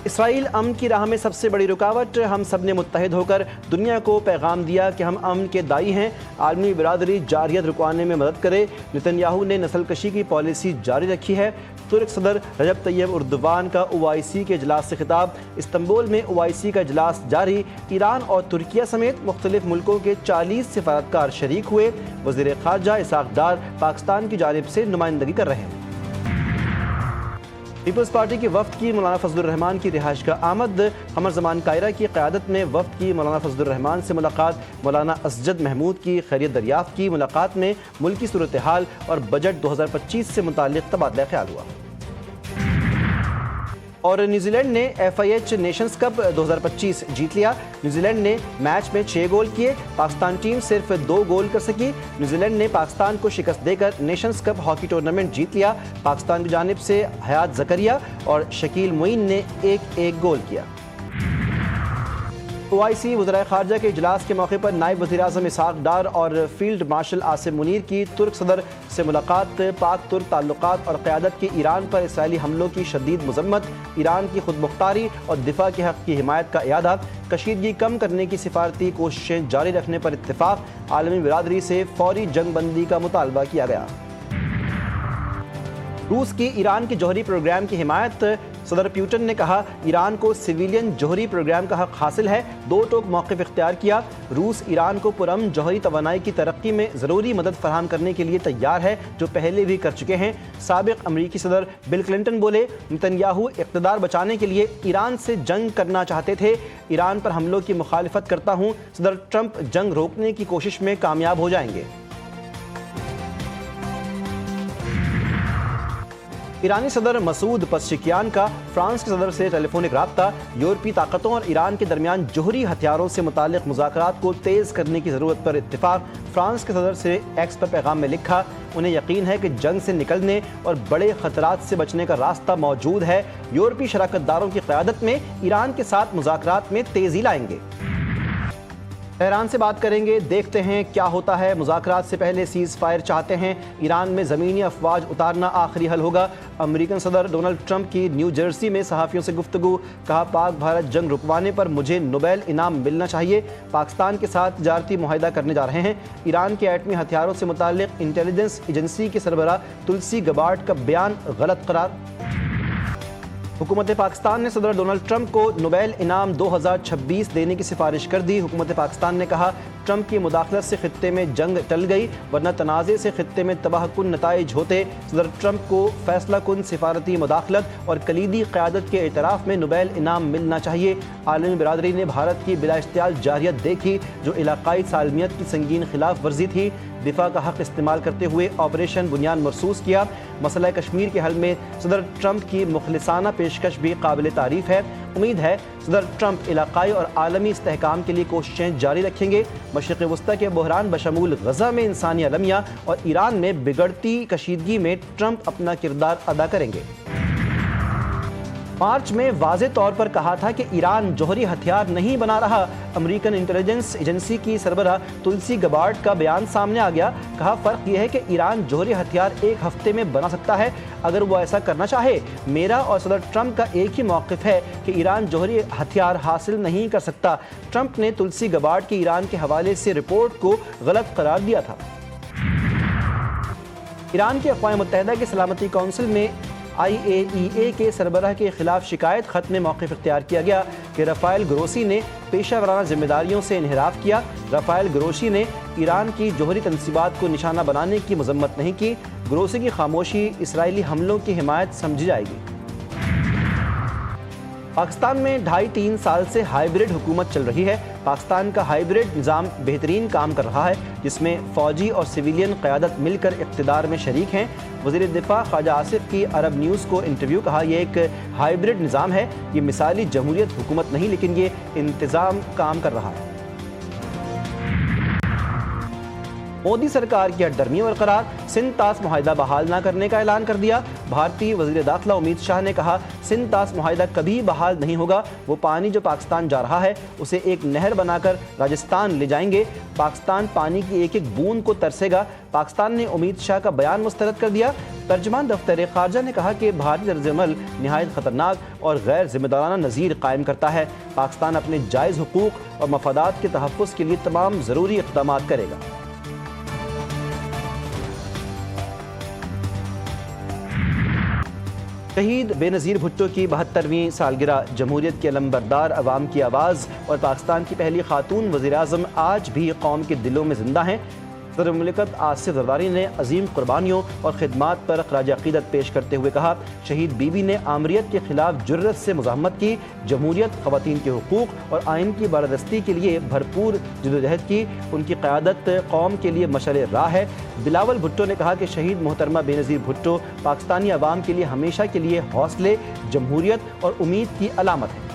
اسرائیل امن کی راہ میں سب سے بڑی رکاوٹ، ہم سب نے متحد ہو کر دنیا کو پیغام دیا کہ ہم امن کے دائی ہیں، عالمی برادری جارحیت رکوانے میں مدد کرے۔ نتن یاہو نے نسل کشی کی پالیسی جاری رکھی ہے۔ ترک صدر رجب طیب اردوان کا OIC کے اجلاس سے خطاب، استنبول میں OIC کا اجلاس جاری، ایران اور ترکیہ سمیت مختلف ملکوں کے 40 سفارتکار شریک ہوئے۔ وزیر خارجہ اسحاق ڈار پاکستان کی جانب سے نمائندگی کر رہے ہیں۔ پیپلز پارٹی کی وفد کی مولانا فضل الرحمان کی رہائش گاہ آمد، قمر زمان قاہرہ کی قیادت میں وفد کی مولانا فضل الرحمان سے ملاقات، مولانا اسجد محمود کی خیریت دریافت کی۔ ملاقات میں ملکی صورتحال اور بجٹ 2025 سے متعلق تبادلہ خیال ہوا۔ اور نیوزی لینڈ نے FIH نیشنز کپ 2025 جیت لیا۔ نیوزی لینڈ نے میچ میں 6 گول کیے، پاکستان ٹیم صرف 2 گول کر سکی۔ نیوزی لینڈ نے پاکستان کو شکست دے کر نیشنز کپ ہاکی ٹورنامنٹ جیت لیا۔ پاکستان کی جانب سے حیات زکریہ اور شکیل معین نے ایک گول کیا۔ OIC وزرائے خارجہ کے اجلاس کے موقع پر نائب وزیر اعظم اسحاق ڈار اور فیلڈ مارشل عاصم منیر کی ترک صدر سے ملاقات، پاک ترک تعلقات اور قیادت کی ایران پر اسرائیلی حملوں کی شدید مذمت، ایران کی خود مختاری اور دفاع کے حق کی حمایت کا اعادہ، کشیدگی کم کرنے کی سفارتی کوششیں جاری رکھنے پر اتفاق، عالمی برادری سے فوری جنگ بندی کا مطالبہ کیا گیا۔ روس کی ایران کے جوہری پروگرام کی حمایت، صدر پیوٹن نے کہا ایران کو سویلین جوہری پروگرام کا حق حاصل ہے، دو ٹوک موقف اختیار کیا۔ روس ایران کو پرامن جوہری توانائی کی ترقی میں ضروری مدد فراہم کرنے کے لیے تیار ہے، جو پہلے بھی کر چکے ہیں۔ سابق امریکی صدر بل کلنٹن بولے نتن یاہو اقتدار بچانے کے لیے ایران سے جنگ کرنا چاہتے تھے، ایران پر حملوں کی مخالفت کرتا ہوں، صدر ٹرمپ جنگ روکنے کی کوشش میں کامیاب ہو جائیں گے۔ ایرانی صدر مسعود پزشکیان کا فرانس کے صدر سے ٹیلی فونک رابطہ، یورپی طاقتوں اور ایران کے درمیان جوہری ہتھیاروں سے متعلق مذاکرات کو تیز کرنے کی ضرورت پر اتفاق۔ فرانس کے صدر سے ایکس پر پیغام میں لکھا انہیں یقین ہے کہ جنگ سے نکلنے اور بڑے خطرات سے بچنے کا راستہ موجود ہے، یورپی شراکت داروں کی قیادت میں ایران کے ساتھ مذاکرات میں تیزی لائیں گے۔ تہران سے بات کریں گے، دیکھتے ہیں کیا ہوتا ہے۔ مذاکرات سے پہلے سیز فائر چاہتے ہیں، ایران میں زمینی افواج اتارنا آخری حل ہوگا۔ امریکن صدر ڈونلڈ ٹرمپ کی نیو جرسی میں صحافیوں سے گفتگو، کہا پاک بھارت جنگ رکوانے پر مجھے نوبیل انعام ملنا چاہیے، پاکستان کے ساتھ تجارتی معاہدہ کرنے جا رہے ہیں۔ ایران کے ایٹمی ہتھیاروں سے متعلق انٹیلیجنس ایجنسی کے سربراہ تلسی گبارڈ کا بیان غلط قرار۔ حکومت پاکستان نے صدر ڈونلڈ ٹرمپ کو نوبیل انعام 2026 دینے کی سفارش کر دی۔ حکومت پاکستان نے کہا ٹرمپ کی مداخلت سے خطے میں جنگ ٹل گئی، ورنہ تنازع سے خطے میں تباہ کن نتائج ہوتے۔ صدر ٹرمپ کو فیصلہ کن سفارتی مداخلت اور کلیدی قیادت کے اعتراف میں نوبیل انعام ملنا چاہیے۔ عالمی برادری نے بھارت کی بلا اشتعال جارحیت دیکھی، جو علاقائی سالمیت کی سنگین خلاف ورزی تھی، دفاع کا حق استعمال کرتے ہوئے آپریشن بنیان مرصوص کیا۔ مسئلہ کشمیر کے حل میں صدر ٹرمپ کی مخلصانہ پیشکش بھی قابل تعریف ہے۔ امید ہے صدر ٹرمپ علاقائی اور عالمی استحکام کے لیے کوششیں جاری رکھیں گے۔ مشرق وسطیٰ کے بحران بشمول غزہ میں انسانی المیہ اور ایران میں بگڑتی کشیدگی میں ٹرمپ اپنا کردار ادا کریں گے۔ مارچ میں واضح طور پر کہا تھا کہ ایران جوہری ہتھیار نہیں بنا رہا۔ امریکن انٹیلیجنس ایجنسی کی سربراہ تلسی گبارڈ کا بیان سامنے آ گیا، کہا فرق یہ ہے کہ ایران جوہری ہتھیار ایک ہفتے میں بنا سکتا ہے اگر وہ ایسا کرنا چاہے۔ میرا اور صدر ٹرمپ کا ایک ہی موقف ہے کہ ایران جوہری ہتھیار حاصل نہیں کر سکتا۔ ٹرمپ نے تلسی گبارڈ کی ایران کے حوالے سے رپورٹ کو غلط قرار دیا تھا۔ ایران کی اقوام متحدہ کے سلامتی کونسل میں IAEA کے سربراہ کے خلاف شکایت خط میں موقف اختیار کیا گیا کہ رافائل گروسی نے پیشہ ورانہ ذمہ داریوں سے انحراف کیا۔ رافائل گروسی نے ایران کی جوہری تنصیبات کو نشانہ بنانے کی مذمت نہیں کی۔ گروسی کی خاموشی اسرائیلی حملوں کی حمایت سمجھی جائے گی۔ پاکستان میں 2.5-3 سال سے ہائیبرڈ حکومت چل رہی ہے۔ پاکستان کا ہائیبرڈ نظام بہترین کام کر رہا ہے، جس میں فوجی اور سویلین قیادت مل کر اقتدار میں شریک ہیں۔ وزیر دفاع خواجہ آصف کی عرب نیوز کو انٹرویو، کہا یہ ایک ہائیبرڈ نظام ہے، یہ مثالی جمہوریت حکومت نہیں لیکن یہ انتظام کام کر رہا ہے۔ مودی سرکار کی ہٹ درمی برقرار، سندھ طاس معاہدہ بحال نہ کرنے کا اعلان کر دیا۔ بھارتی وزیر داخلہ امت شاہ نے کہا سندھ طاس معاہدہ کبھی بحال نہیں ہوگا، وہ پانی جو پاکستان جا رہا ہے اسے ایک نہر بنا کر راجستھان لے جائیں گے، پاکستان پانی کی ایک ایک بوند کو ترسے گا۔ پاکستان نے امت شاہ کا بیان مسترد کر دیا۔ ترجمان دفتر خارجہ نے کہا کہ بھارتی طرز عمل نہایت خطرناک اور غیر ذمہ دارانہ نظیر قائم کرتا ہے۔ پاکستان اپنے جائز حقوق اور مفادات کے تحفظ کے لیے تمام ضروری اقدامات کرے گا۔ شہید بے نظیر بھٹو کی 72ویں سالگرہ، جمہوریت کے علمبردار عوام کی آواز اور پاکستان کی پہلی خاتون وزیر اعظم آج بھی قوم کے دلوں میں زندہ ہیں۔ صدر مملکت آصف زرداری نے عظیم قربانیوں اور خدمات پر خراج عقیدت پیش کرتے ہوئے کہا شہید بی بی نے آمریت کے خلاف جرأت سے مزاحمت کی، جمہوریت، خواتین کے حقوق اور آئین کی بالادستی کے لیے بھرپور جدوجہد کی۔ ان کی قیادت قوم کے لیے مشعل راہ ہے۔ بلاول بھٹو نے کہا کہ شہید محترمہ بے نظیر بھٹو پاکستانی عوام کے لیے ہمیشہ کے لیے حوصلے، جمہوریت اور امید کی علامت ہے۔